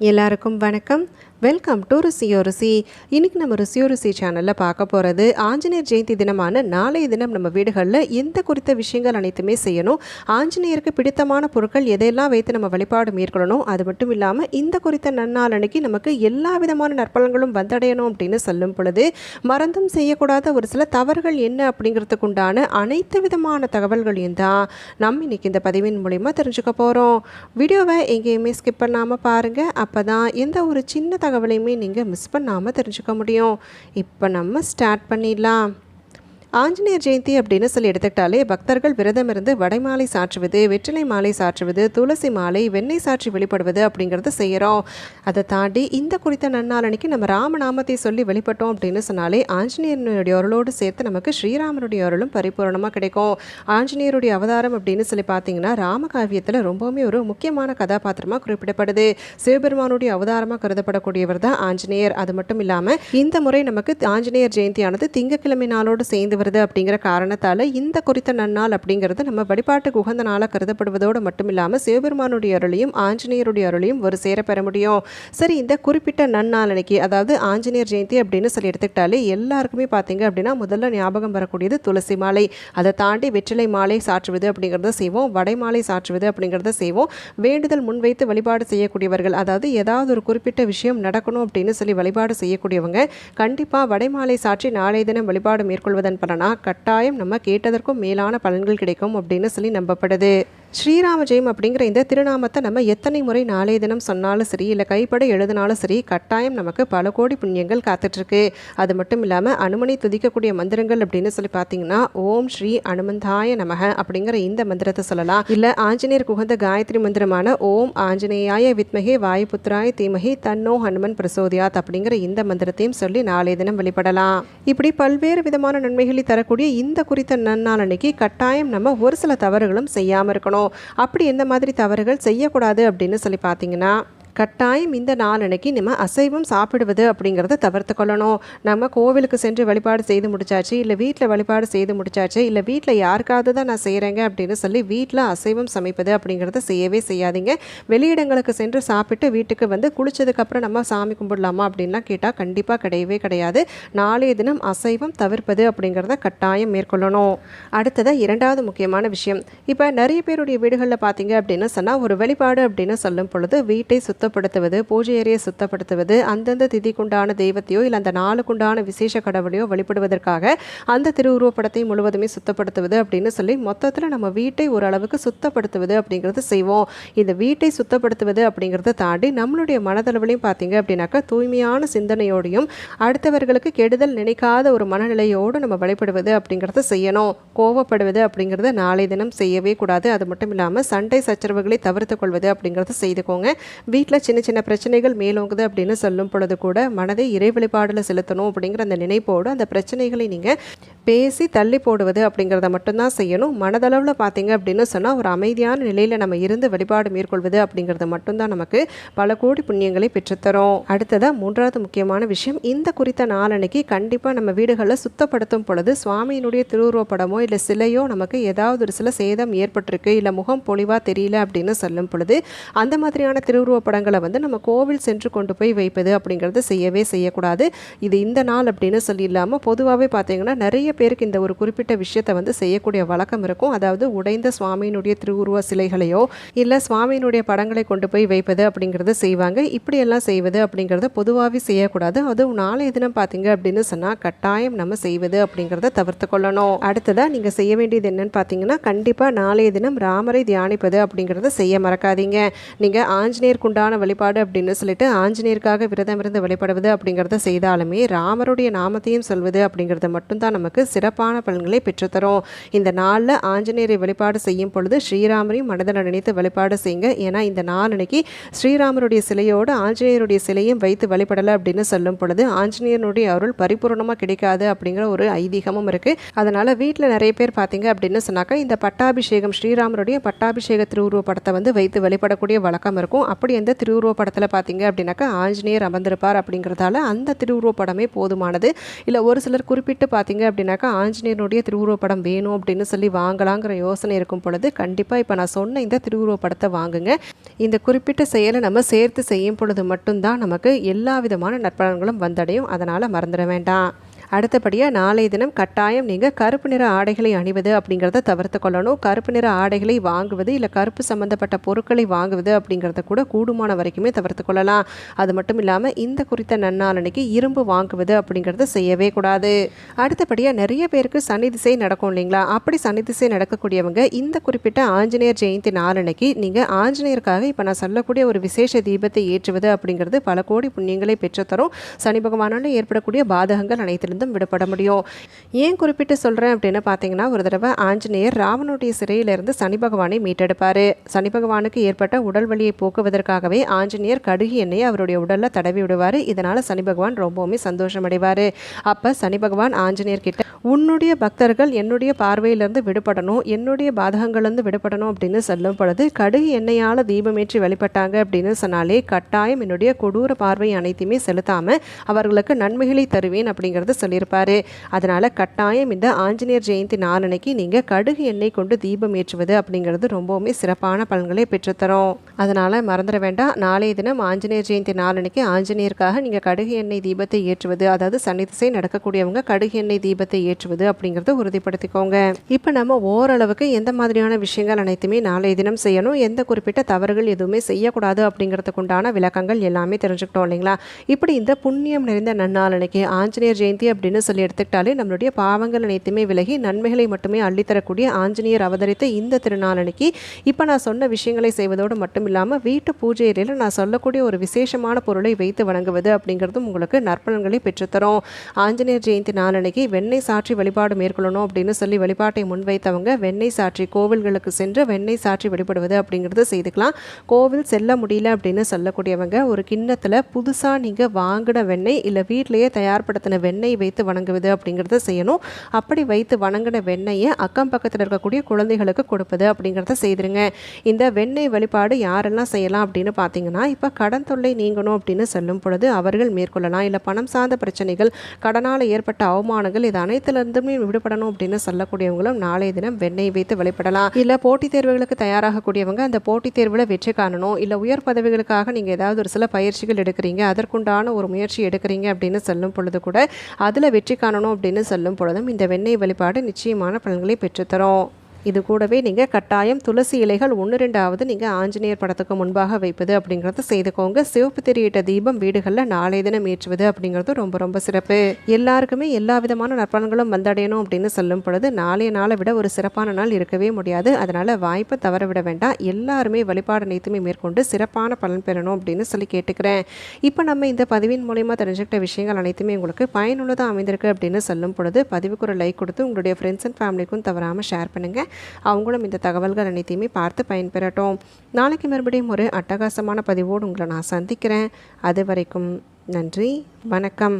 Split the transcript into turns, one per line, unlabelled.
எல்லாருக்கும் வணக்கம். Welcome to ருசியோ ருசி. இன்றைக்கி நம்ம ருசியோ ருசி சேனலில் பார்க்க போகிறது ஆஞ்சநேயர் ஜெயந்தி தினமான நாளைய தினம் நம்ம வீடுகளில் எந்த குறித்த விஷயங்கள் அனைத்துமே செய்யணும், ஆஞ்சநேயருக்கு பிடித்தமான பொருட்கள் எதையெல்லாம் வைத்து நம்ம வழிபாடு மேற்கொள்ளணும், அது மட்டும் இல்லாமல் இந்த குறித்த நன்னாள் அன்னைக்கு நமக்கு எல்லா விதமான நற்பலன்களும் வந்தடையணும் அப்படின்னு சொல்லும் பொழுது மறந்தும் செய்யக்கூடாத ஒரு சில தவறுகள் என்ன அப்படிங்கிறதுக்கு உண்டான அனைத்து விதமான தகவல்களையும் தான் நம்ம இன்றைக்கி இந்த பதிவின் மூலிமா தெரிஞ்சுக்க போகிறோம். வீடியோவை எங்கேயுமே ஸ்கிப் பண்ணாமல் பாருங்கள். அப்போ தான் எந்த ஒரு சின்ன தகவலையுமே நீங்கள் மிஸ் பண்ணாமல் தெரிஞ்சுக்க முடியும். இப்போ நம்ம ஸ்டார்ட் பண்ணிடலாம். ஆஞ்சநேயர் ஜெயந்தி அப்படின்னு சொல்லி எடுத்துக்கிட்டாலே பக்தர்கள் விரதம் இருந்து வடைமாலை சாற்றுவது, வெற்றிலை மாலை சாற்றுவது, துளசி மாலை, வெண்ணெய் சாற்றி வெளிப்படுவது அப்படிங்கிறத செய்கிறோம். அதை தாண்டி இந்த குறித்த நன்னாள் அன்னைக்கு நம்ம ராமநாமத்தை சொல்லி வெளிப்பட்டோம் அப்படின்னு சொன்னாலே ஆஞ்சநேயனுடைய அருளோடு சேர்த்து நமக்கு ஸ்ரீராமனுடைய அருளும் பரிபூர்ணமாக கிடைக்கும். ஆஞ்சநேயருடைய அவதாரம் அப்படின்னு சொல்லி பார்த்தீங்கன்னா ராமகாவியத்தில் ரொம்பவுமே ஒரு முக்கியமான கதாபாத்திரமாக குறிப்பிடப்படுது. சிவபெருமானுடைய அவதாரமாக கருதப்படக்கூடியவர் தான் ஆஞ்சநேயர். அது மட்டும் இல்லாமல் இந்த முறை நமக்கு ஆஞ்சநேயர் ஜெயந்தியானது திங்கட்கிழமை நாளோடு சேர்ந்து வருது அப்படிங்கிற காரணத்தால் இந்த குறித்த நன்னாள் அப்படிங்கிறது நம்ம வழிபாட்டுக்கு உகந்த நாளாக கருதப்படுவதோடு மட்டும் இல்லாமல் சிவபெருமானுடைய அருளையும் ஆஞ்சநேயருடைய அருளையும் ஒரு சேர பெற முடியும். சரி, இந்த குறிப்பிட்ட நன்னாள் அன்னைக்கு அதாவது ஆஞ்சநேயர் ஜெயந்தி அப்படின்னு சொல்லி எடுத்துக்கிட்டாலே எல்லாருக்குமே பார்த்தீங்க அப்படின்னா முதல்ல ஞாபகம் வரக்கூடியது துளசி மாலை. அதை தாண்டி வெற்றிலை மாலை சாற்றுவது அப்படிங்கிறத செய்வோம், வடை மாலை சாற்றுவது அப்படிங்கிறத செய்வோம். வேண்டுதல் முன்வைத்து வழிபாடு செய்யக்கூடியவர்கள், அதாவது ஏதாவது ஒரு குறிப்பிட்ட விஷயம் நடக்கணும் அப்படின்னு சொல்லி வழிபாடு செய்யக்கூடியவங்க கண்டிப்பாக வடைமாலை சாற்றி நாளைய தினம் வழிபாடு மேற்கொள்வதன் கட்டாயம் நம்ம கேட்டதற்கும் மேலான பலன்கள் கிடைக்கும் அப்படின்னு சொல்லி நம்பப்படுது. ஸ்ரீராம ஜெயம் அப்படிங்கிற இந்த திருநாமத்தை நம்ம எத்தனை முறை நாளைய தினம் சொன்னாலும் சரி, இல்லை கைப்பட எழுதினாலும் சரி, கட்டாயம் நமக்கு பல கோடி புண்ணியங்கள் காத்துட்ருக்கு. அது மட்டும் இல்லாமல் அனுமனை துதிக்கக்கூடிய மந்திரங்கள் அப்படின்னு சொல்லி பார்த்தீங்கன்னா ஓம் ஸ்ரீ அனுமந்தாய நமக அப்படிங்கிற இந்த மந்திரத்தை சொல்லலாம். இல்லை ஆஞ்சநேயர் குகந்த காயத்ரி மந்திரமான ஓம் ஆஞ்சநேயாய வித்மகே வாயுபுத்திராய தீமகி தன்னோ ஹனுமன் பிரசோதியாத் அப்படிங்கிற இந்த மந்திரத்தையும் சொல்லி நாளைய தினம் வெளிப்படலாம். இப்படி பல்வேறு விதமான நன்மைகளை தரக்கூடிய இந்த குறித்த நன்னாள் அன்னைக்கு கட்டாயம் நம்ம ஒரு சில தவறுகளும் செய்யாமல் இருக்கணும். அப்படி எந்த மாதிரி தவறுகள் செய்யக்கூடாது அப்படின்னு சொல்லி பார்த்தீங்கன்னா கட்டாயம் இந்த நாள் அன்னைக்கு நம்ம அசைவம் சாப்பிடுவது அப்படிங்கிறத தவிர்த்து கொள்ளணும். நம்ம கோவிலுக்கு சென்று வழிபாடு செய்து முடிச்சாச்சு, இல்லை வீட்டில் வழிபாடு செய்து முடிச்சாச்சு, இல்லை வீட்டில் யாருக்காவது தான் நான் செய்கிறேங்க அப்படின்னு சொல்லி வீட்டில் அசைவம் சமைப்பது அப்படிங்கிறத செய்யவே செய்யாதீங்க. வெளியிடங்களுக்கு சென்று சாப்பிட்டு வீட்டுக்கு வந்து குளிச்சதுக்கப்புறம் நம்ம சாமி கும்பிடலாமா அப்படின்லாம் கேட்டால் கண்டிப்பாக கிடையவே கிடையாது. நாளைய தினம் அசைவம் தவிர்ப்பது அப்படிங்கிறத கட்டாயம் மேற்கொள்ளணும். அடுத்ததாக இரண்டாவது முக்கியமான விஷயம், இப்போ நிறைய பேருடைய வீடுகளில் பார்த்தீங்க அப்படின்னு சொன்னால் ஒரு வழிபாடு அப்படின்னு சொல்லும் பொழுது வீட்டை சுத்தப்படுத்துவது, பூஜை அறையை சுத்தப்படுத்துவது, அந்தந்த திதிக்குண்டான தெய்வத்தையோ இல்லை அந்த நாளுக்குண்டான விசேஷ கடவுளையோ வழிபடுவதற்காக அந்த திருவுருவப்படத்தை முழுவதுமே சுத்தப்படுத்துவது அப்படின்னு சொல்லி மொத்தத்தில் நம்ம வீட்டை ஓரளவுக்கு சுத்தப்படுத்துவது அப்படிங்கிறது செய்வோம். இந்த வீட்டை சுத்தப்படுத்துவது அப்படிங்கிறத தாண்டி நம்மளுடைய மனதளவிலையும் பார்த்தீங்க அப்படின்னாக்கா தூய்மையான சிந்தனையோடையும் அடுத்தவர்களுக்கு கெடுதல் நினைக்காத ஒரு மனநிலையோடு நம்ம வழிபடுவது அப்படிங்கிறத செய்யணும். கோவப்படுவது அப்படிங்கிறத நாளை தினம் செய்யவே கூடாது. அது மட்டும் இல்லாமல் சண்டை சச்சரவுகளை தவிர்த்து கொள்வது அப்படிங்கிறத செய்துக்கோங்க. வீட்டில் சின்ன சின்ன பிரச்சனைகள் மேலோங்குது அப்படின்னு சொல்லும் பொழுது கூட மனதை இறை வழிபாடில் செலுத்தணும் அப்படிங்கிற அந்த நினைப்போடு அந்த பிரச்சனைகளை நீங்கள் பேசி தள்ளி போடுவது அப்படிங்கிறத மட்டும்தான் செய்யணும். மனதளவில் பார்த்தீங்க அப்படின்னு சொன்னால் ஒரு அமைதியான நிலையில் நம்ம இருந்து வழிபாடு மேற்கொள்வது அப்படிங்கிறது மட்டும்தான் நமக்கு பல கோடி புண்ணியங்களை பெற்றுத்தரும். அடுத்ததாக மூன்றாவது முக்கியமான விஷயம், இந்த குறித்த நாள் அன்னைக்கு கண்டிப்பாக நம்ம வீடுகளில் சுத்தப்படுத்தும் பொழுது சுவாமியினுடைய திருவுருவப்படமோ இல்லை சிலையோ நமக்கு ஏதாவது ஒரு சில சேதம் ஏற்பட்டிருக்கு, இல்லை முகம் பொலிவாக தெரியல அப்படின்னு சொல்லும் பொழுது அந்த மாதிரியான திருவுருவப்படங்களை வந்து நம்ம கோவில் சென்று கொண்டு போய் வைப்பது அப்படிங்கிறது செய்யவே செய்யக்கூடாது. இது இந்த நாள் அப்படின்னு சொல்லி இல்லாமல் பொதுவாகவே பார்த்தீங்கன்னா நிறைய பேருக்கு இந்த ஒரு குறிப்பிட்ட விஷயத்தை வந்து செய்யக்கூடிய வழக்கம் இருக்கும். அதாவது உடைந்த சுவாமியினுடைய திருவுருவ சிலைகளையோ இல்லை சுவாமியினுடைய படங்களை கொண்டு போய் வைப்பது அப்படிங்கிறது செய்வாங்க. இப்படியெல்லாம் செய்வது அப்படிங்கிறத பொதுவாகவே செய்யக்கூடாது. அதுவும் நாளைய தினம் பார்த்தீங்க அப்படின்னு சொன்னால் கட்டாயம் நம்ம செய்வது அப்படிங்கிறத தவிர்த்து கொள்ளணும். அடுத்ததாக நீங்கள் செய்ய வேண்டியது என்னன்னு பார்த்தீங்கன்னா கண்டிப்பாக நாளைய தினம் ராமரை தியானிப்பது அப்படிங்கிறத செய்ய மறக்காதீங்க. நீங்கள் ஆஞ்சநேயருக்குண்டான வழிபாடு அப்படின்னு சொல்லிட்டு ஆஞ்சநேயருக்காக விரதம் இருந்து வழிபடுவது அப்படிங்கிறத செய்தாலுமே ராமருடைய நாமத்தையும் சொல்வது அப்படிங்கிறத மட்டும்தான் நமக்கு சிறப்பான பலன்களை பெற்றுத்தரும். இந்த நாளில் ஆஞ்சநேயரை வழிபாடு செய்யும் பொழுது ஸ்ரீராமரையும் மனதில் நினைத்து வழிபாடு செய்யுங்க. ஏன்னா இந்த நாள் அன்னைக்கு ஸ்ரீராமருடைய சிலையோடு ஆஞ்சநேயருடைய சிலையும் வைத்து வழிபடலை அப்படின்னு சொல்லும் பொழுது ஆஞ்சநேயனுடைய அருள் பரிபூர்ணமாக கிடைக்காது அப்படிங்கிற ஒரு ஐதீகமும் இருக்குது. அதனால் வீட்டில் நிறைய பேர் பார்த்தீங்க அப்படின்னு சொன்னாக்கா இந்த பட்டாபிஷேகம் ஸ்ரீராமருடைய பட்டாபிஷேக திருவுருவ படத்தை வந்து வைத்து வழிபடக்கூடிய வழக்கம் இருக்கும். அப்படி எந்த திருவுருவப் படத்தில் பார்த்தீங்க அப்படின்னாக்கா ஆஞ்சநேயர் அமர்ந்திருப்பார் அப்படிங்கிறதால அந்த திருவுருவப் படமே போதுமானது. இல்லை ஒரு சிலர் குறிப்பிட்டு பார்த்தீங்க அப்படின்னாக்கா ஆஞ்சநேயனுடைய திருவுருவப் படம் வேணும் அப்படின்னு சொல்லி வாங்கலாங்கிற யோசனை இருக்கும் பொழுது கண்டிப்பாக இப்போ நான் சொன்ன இந்த திருவுருவப் படத்தை வாங்குங்க. இந்த குறிப்பிட்ட செயலை நம்ம சேர்த்து செய்யும் பொழுது மட்டும்தான் நமக்கு எல்லா விதமான நற்பலன்களும் வந்தடையும். அதனால் மறந்துட வேண்டாம். அடுத்தபடியாக நாளைய தினம் கட்டாயம் நீங்கள் கருப்பு நிற ஆடைகளை அணிவது அப்படிங்கிறத தவிர்த்து கொள்ளணும். கருப்பு நிற ஆடைகளை வாங்குவது இல்லை கருப்பு சம்மந்தப்பட்ட பொருட்களை வாங்குவது அப்படிங்கிறத கூட கூடுமான வரைக்குமே தவிர்த்து கொள்ளலாம். அது மட்டும் இல்லாமல் இந்த குறித்த நன்னாளனைக்கு இரும்பு வாங்குவது அப்படிங்கிறத செய்யவே கூடாது. அடுத்தபடியாக நிறைய பேருக்கு சனி திசை நடக்கும் இல்லைங்களா? அப்படி சனி திசை நடக்கக்கூடியவங்க இந்த குறிப்பிட்ட ஆஞ்சநேயர் ஜெயந்தி நாளனைக்கு நீங்கள் ஆஞ்சநேயருக்காக இப்போ நான் சொல்லக்கூடிய ஒரு விசேஷ தீபத்தை ஏற்றுவது அப்படிங்கிறது பல கோடி புண்ணியங்களை பெற்றுத்தரும். சனி பகவானால் ஏற்படக்கூடிய பாதகங்கள் அனைத்திலும் விடுபட முடியும். ஏன் குறிப்பிட்டு சொல்கிறேன் அப்படின்னு பார்த்தீங்கன்னா, ஒரு தடவை ஆஞ்சநேயர் ராவனுடைய சிறையிலிருந்து சனி பகவானை மீட்டெடுப்பார். சனி பகவானுக்கு ஏற்பட்ட உடல் வலியை போக்குவதற்காகவே ஆஞ்சநேயர் கடுகு எண்ணெயை அவருடைய உடலில் தடவி விடுவார். இதனால் சனி பகவான் ரொம்பவுமே சந்தோஷம் அடைவார். அப்போ சனி பகவான் ஆஞ்சநேயர் கிட்ட உன்னுடைய பக்தர்கள் என்னுடைய பார்வையிலிருந்து விடுபடணும், என்னுடைய பாதகங்கள்லேருந்து விடுபடணும் அப்படின்னு சொல்லும் பொழுது கடுகு எண்ணெயால் தீபமேற்றி வழிபட்டாங்க அப்படின்னு சொன்னாலே கட்டாயம் என்னுடைய கொடூர பார்வை அனைத்தையுமே செலுத்தாமல் அவர்களுக்கு நன்மைகளை தருவேன் அப்படிங்கிறது சொல்லியிருப்பாரு. அதனால் கட்டாயம் இந்த ஆஞ்சநேயர் ஜெயந்தி நாளனைக்கு நீங்கள் கடுகு எண்ணெய் கொண்டு தீபம் ஏற்றுவது அப்படிங்கிறது ரொம்பவுமே சிறப்பான பலன்களை பெற்றுத்தரும். அதனால் மறந்துட வேண்டாம். நாளைய தினம் ஆஞ்சநேயர் ஜெயந்தி நாளனைக்கு ஆஞ்சநேயருக்காக நீங்கள் கடுகு எண்ணெய் தீபத்தை ஏற்றுவது, அதாவது சனி திசை நடக்கக்கூடியவங்க கடுகு எண்ணெய் தீபத்தை ஏற்றுவது அப்படிங்கிறத உறுதிப்படுத்திக்கோங்க. இப்போ நம்ம ஓரளவுக்கு எந்த மாதிரியான விஷயங்கள் அனைத்துமே நாளைய தினம் செய்யணும், எந்த குறிப்பிட்ட தவறுகள் எதுவுமே செய்யக்கூடாது அப்படிங்கிறதுக்கு உண்டான விளக்கங்கள் எல்லாமே தெரிஞ்சுக்கிட்டோம் இல்லைங்களா? இப்படி இந்த புண்ணியம் நிறைந்த நன்னாளனைக்கு ஆஞ்சநேயர் ஜெயந்தி அப்படின்னு சொல்லி எடுத்துக்கிட்டாலே நம்மளுடைய பாவங்கள் அனைத்துமே விலகி நன்மைகளை மட்டுமே அள்ளித்தரக்கூடிய ஆஞ்சநேயர் அவதரித்த இந்த திருநாளனைக்கு இப்போ நான் சொன்ன விஷயங்களை செய்வதோடு மட்டும் இல்லாமல் வீட்டு பூஜை அறையில் நான் சொல்லக்கூடிய ஒரு விசேஷமான பொருளை வைத்து வணங்குவது அப்படிங்கிறதும் உங்களுக்கு நற்பலன்களை பெற்றுத்தரும். ஆஞ்சநேயர் ஜெயந்தி நாளனைக்கு வெண்ணெய் சாற்றி வழிபாடு மேற்கொள்ளணும் அப்படின்னு சொல்லி வழிபாட்டை முன்வைத்தவங்க வெண்ணெய் சாற்றி கோவில்களுக்கு சென்று வெண்ணெய் சாற்றி வழிபடுவது அப்படிங்கிறது செய்துக்கலாம். கோவில் செல்ல முடியல அப்படின்னு சொல்லக்கூடியவங்க ஒரு கிண்ணத்தில் புதுசாக நீங்கள் வாங்கின வெண்ணெய் இல்லை வீட்டிலேயே தயார்படுத்தின வெண்ணெய் வைத்து வணங்குவது அப்படிங்கிறத செய்யணும். அப்படி வைத்து வணங்கின வெண்ணெயை அக்கம் பக்கத்தில் இருக்கக்கூடிய குழந்தைகளுக்கு கொடுப்பது அப்படிங்கிறத செய்திருங்க. இந்த வெண்ணெய் வழிபாடு யாரெல்லாம் செய்யலாம் அப்படின்னு பார்த்தீங்கன்னா, இப்போ கடன் தொல்லை நீங்கணும் அப்படின்னு சொல்லும் பொழுது அவர்கள் மேற்கொள்ளலாம். இல்லை பணம் சார்ந்த பிரச்சனைகள், கடனால் ஏற்பட்ட அவமானங்கள், இது அனைத்திலிருந்துமே விடுபடணும் அப்படின்னு சொல்லக்கூடியவங்களும் நாளைய தினம் வெண்ணெய் வைத்து வழிபடலாம். இல்லை போட்டித் தேர்வுகளுக்கு தயாராகக்கூடியவங்க அந்த போட்டித் தேர்வில் வெற்றி காணணும், இல்லை உயர் பதவிகளுக்காக நீங்கள் ஏதாவது ஒரு சில பயிற்சிகள் எடுக்கிறீங்க, அதற்குண்டான ஒரு முயற்சி எடுக்கிறீங்க அப்படின்னு சொல்லும் பொழுது கூட அதில் வெற்றி காணணும் அப்படின்னு சொல்லும் பொழுதும் இந்த வெண்ணெய் வழிபாடு நிச்சயமான பலன்களை பெற்றுத்தரும். இது கூடவே நீங்கள் கட்டாயம் துளசி இலைகள் 1-2 நீங்கள் ஆஞ்சநேயர் படத்துக்கு முன்பாக வைப்பது அப்படிங்கிறத செய்துக்கோங்க. சிவப்பு திரியிட்ட தீபம் வீடுகளில் நாளைய தினம் ஏற்றுவது அப்படிங்கிறது ரொம்ப ரொம்ப சிறப்பு. எல்லாருக்குமே எல்லா விதமான நற்பலன்களும் வந்தடையணும் அப்படின்னு சொல்லும் பொழுது நாளைய நாளை விட ஒரு சிறப்பான நாள் இருக்கவே முடியாது. அதனால் வாய்ப்பை தவற விட வேண்டாம். எல்லாருமே வழிபாடு அனைத்துமே மேற்கொண்டு சிறப்பான பலன் பெறணும் அப்படின்னு சொல்லி கேட்டுக்கிறேன். இப்போ நம்ம இந்த பதிவின் மூலமா தெரிஞ்சுக்கிட்ட விஷயங்கள் அனைத்துமே உங்களுக்கு பயனுள்ளதாக அமைந்திருக்கு அப்படின்னு சொல்லும் பொழுது பதிவுக்கு ஒரு லைக் கொடுத்து உங்களுடைய ஃப்ரெண்ட்ஸ் அண்ட் ஃபேமிலிக்கும் தவறாமல் ஷேர் பண்ணுங்கள். அவங்களும் இந்த தகவல்கள் அனைத்தையுமே பார்த்து பயன்பெறட்டும். நாளைக்கு மறுபடியும் ஒரு அட்டகாசமான பதிவோடு உங்களை நான் சந்திக்கிறேன். அது வரைக்கும் நன்றி, வணக்கம்.